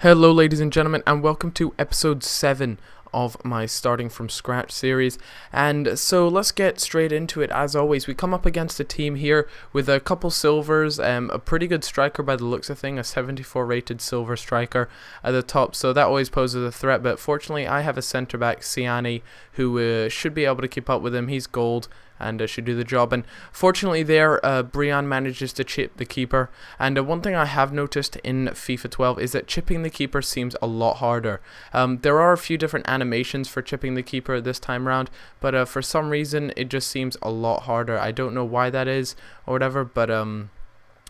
Hello ladies and gentlemen, and welcome to episode 7 of my starting from scratch series. And so let's get straight into it. As always, we come up against a team here with a couple silvers, a pretty good striker by the looks of things, a 74 rated silver striker at the top, so that always poses a threat. But fortunately I have a centre back, Siani, who should be able to keep up with him. He's gold and should do the job. And fortunately there, Brian manages to chip the keeper. And one thing I have noticed in FIFA 12 is that chipping the keeper seems a lot harder. There are a few different animations for chipping the keeper this time around, but for some reason it just seems a lot harder. I don't know why that is or whatever, but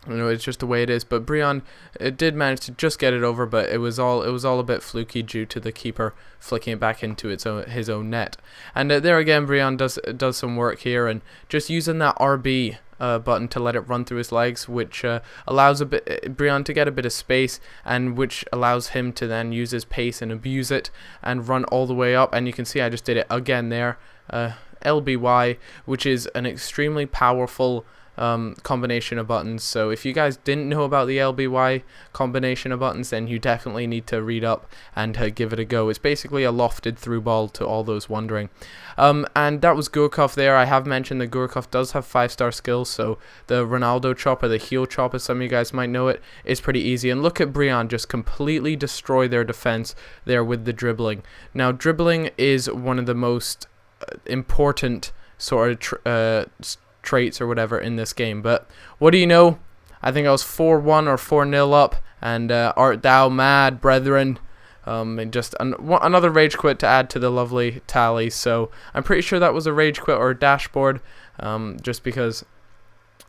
you know, it's just the way it is. But Brian did manage to just get it over, but it was all a bit fluky due to the keeper flicking it back into his own net. And there again, Brian does some work here, and just using that RB button to let it run through his legs, which allows Brian to get a bit of space, and which allows him to then use his pace and abuse it and run all the way up. And you can see I just did it again there, LBY, which is an extremely powerful combination of buttons. So if you guys didn't know about the LBY combination of buttons, then you definitely need to read up and give it a go. It's basically a lofted through ball to all those wondering. And that was Gurkov there. I have mentioned that Gurkov does have 5-star skills, so the Ronaldo chop, or the heel chop as some of you guys might know it, is pretty easy. And look at Brian just completely destroy their defense there with the dribbling. Now dribbling is one of the most important sort of traits or whatever in this game. But what do you know, I think I was 4-1 or 4-0 up, and art thou mad, brethren? And just another rage quit to add to the lovely tally. So I'm pretty sure that was a rage quit or a dashboard, just because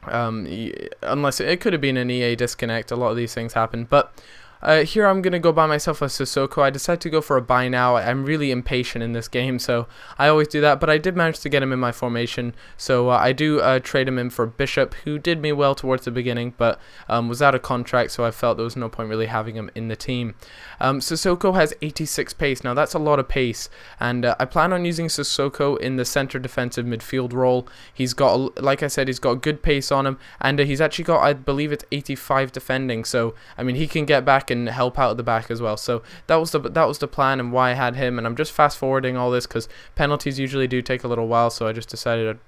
unless it could have been an EA disconnect. A lot of these things happen. But here I'm going to go buy myself a Sissoko. I decided to go for a buy now. I'm really impatient in this game, so I always do that. But I did manage to get him in my formation, so I do trade him in for Bishop, who did me well towards the beginning, but was out of contract, so I felt there was no point really having him in the team. Sissoko has 86 pace. Now that's a lot of pace, and I plan on using Sissoko in the center defensive midfield role. He's got, like I said, he's got good pace on him, and he's actually got, I believe it's 85 defending, so I mean he can get back and help out at the back as well. So that was the plan and why I had him. And I'm just fast forwarding all this because penalties usually do take a little while, so I just decided to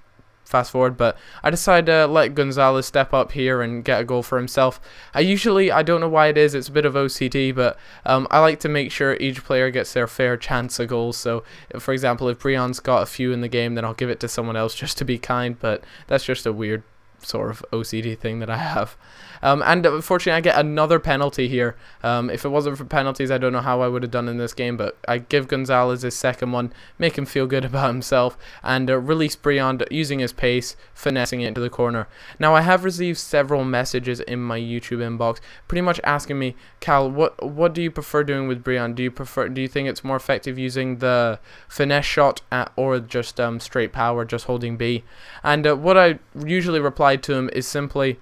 fast forward. But I decided to let Gonzalez step up here and get a goal for himself. I don't know why it is, it's a bit of OCD, but I like to make sure each player gets their fair chance of goals. So for example, if Brian's got a few in the game, then I'll give it to someone else just to be kind, but that's just a weird sort of OCD thing that I have. And unfortunately I get another penalty here. If it wasn't for penalties, I don't know how I would have done in this game, but I give Gonzalez his second one, make him feel good about himself, and release Briand using his pace, finessing it into the corner. Now I have received several messages in my YouTube inbox pretty much asking me, Cal, what do you prefer doing with Briand? Do you think it's more effective using the finesse shot or just straight power, just holding B? And what I usually replied to him is simply,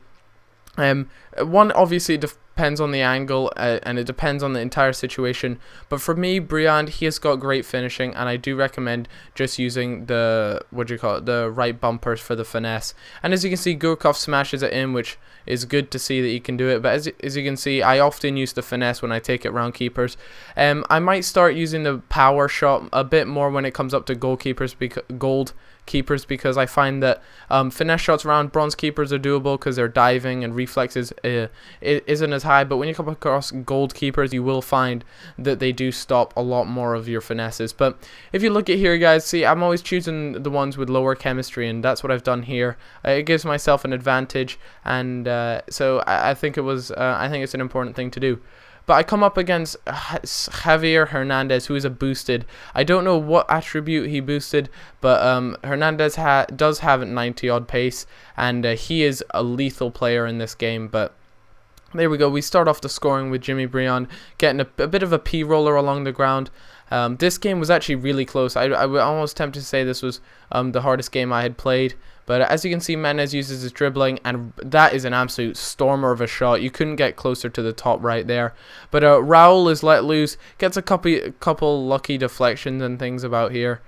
one, obviously it depends on the angle, and it depends on the entire situation, but for me, Briand, he has got great finishing, and I do recommend just using the the right bumpers for the finesse. And as you can see, Gurkov smashes it in, which is good to see that you can do it. But as you can see, I often use the finesse when I take it around keepers. I might start using the power shot a bit more when it comes up to gold keepers, because I find that finesse shots around bronze keepers are doable because their diving and reflexes isn't as high, but when you come across gold keepers, you will find that they do stop a lot more of your finesses. But if you look at here, guys, see, I'm always choosing the ones with lower chemistry, and that's what I've done here. It gives myself an advantage, and so I think it's an important thing to do. But I come up against Javier Hernandez, who is a boosted. I don't know what attribute he boosted, but Hernandez does have a 90-odd pace, and he is a lethal player in this game. But there we go. We start off the scoring with Jimmy Briand getting a bit of a P-roller along the ground. This game was actually really close. I was almost tempted to say this was the hardest game I had played. But as you can see, Menez uses his dribbling, and that is an absolute stormer of a shot. You couldn't get closer to the top right there. But Raul is let loose, gets a couple lucky deflections and things about here.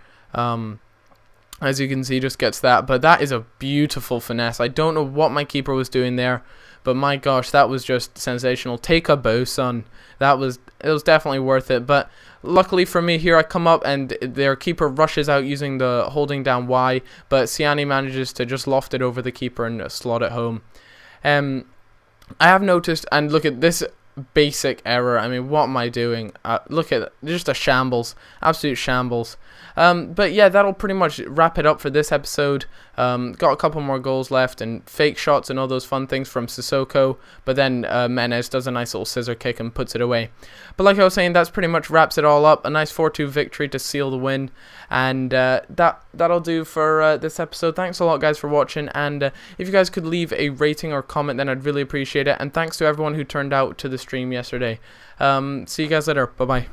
As you can see, just gets that. But that is a beautiful finesse. I don't know what my keeper was doing there, but my gosh, that was just sensational. Take a bow, son. That was it was definitely worth it. But luckily for me, here I come up and their keeper rushes out using the holding down Y, but Siani manages to just loft it over the keeper and slot it home. I have noticed, and look at this basic error. I mean, what am I doing? Look at it, just a shambles, absolute shambles. But yeah, that'll pretty much wrap it up for this episode. Got a couple more goals left and fake shots and all those fun things from Sissoko, but then Menez does a nice little scissor kick and puts it away. But like I was saying, that's pretty much wraps it all up. A nice 4-2 victory to seal the win, and that'll do for this episode. Thanks a lot, guys, for watching, and if you guys could leave a rating or comment, then I'd really appreciate it. And thanks to everyone who turned out to the stream yesterday. See you guys later. Bye bye.